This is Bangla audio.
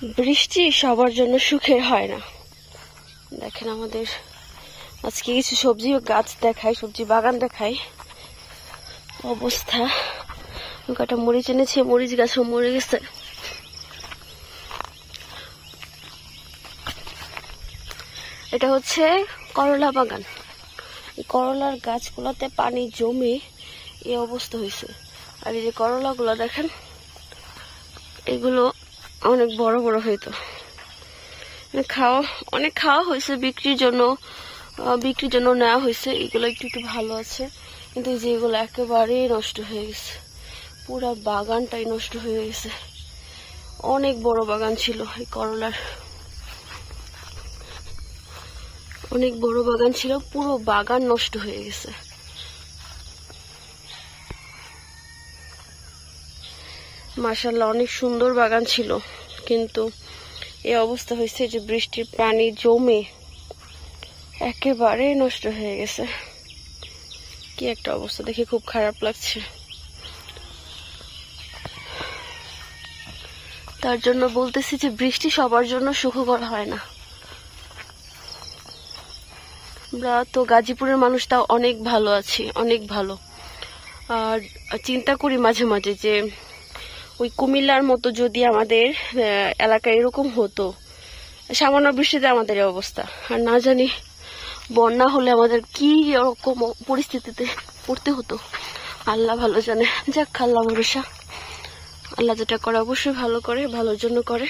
বৃষ্টি সবার জন্য সুখের হয় না। দেখেন আমাদের আজকে কিছু সবজি গাছ দেখাই, সবজি বাগান দেখাই। অবস্থা, কটা মরিচ এনেছে, মরিচ গাছ মরে গেছে। এটা হচ্ছে করলা বাগান। এই করলার গাছগুলোতে পানি জমে এই অবস্থা হয়েছে। আর এই যে করলাগুলো দেখেন, এগুলো অনেক বড় বড় হইতো। অনেক খাওয়া হয়েছে, বিক্রির জন্য নেওয়া হয়েছে। এগুলো একটু একটু ভালো আছে, কিন্তু এই যে এগুলো একেবারেই নষ্ট হয়ে গেছে। পুরা বাগানটাই নষ্ট হয়ে গেছে। অনেক বড় বাগান ছিল এই করলার, অনেক বড় বাগান ছিল, পুরো বাগান নষ্ট হয়ে গেছে। মাশাআল্লাহ অনেক সুন্দর বাগান ছিল, কিন্তু এই অবস্থা হয়েছে যে বৃষ্টির পানি জমে একেবারে নষ্ট হয়ে গেছে। কি একটা অবস্থা, দেখে খুব খারাপ লাগছে। তার জন্য বলতেছি যে বৃষ্টি সবার জন্য সুখকর হয় না। আমরা তো গাজীপুরের মানুষটা অনেক ভালো আছি, অনেক ভালো। আর চিন্তা করি মাঝে মাঝে যে ওই কুমিল্লার মতো যদি আমাদের এলাকায় এরকম হতো, সামান্য বৃষ্টিতে আমাদের এই অবস্থা, আর না জানি বন্যা হলে আমাদের কি এরকম পরিস্থিতিতে পড়তে হতো, আল্লাহ ভালো জানে। যাক, আল্লাহ ভরসা, আল্লাহ যেটা করে অবশ্যই ভালো করে, ভালোর জন্য করে।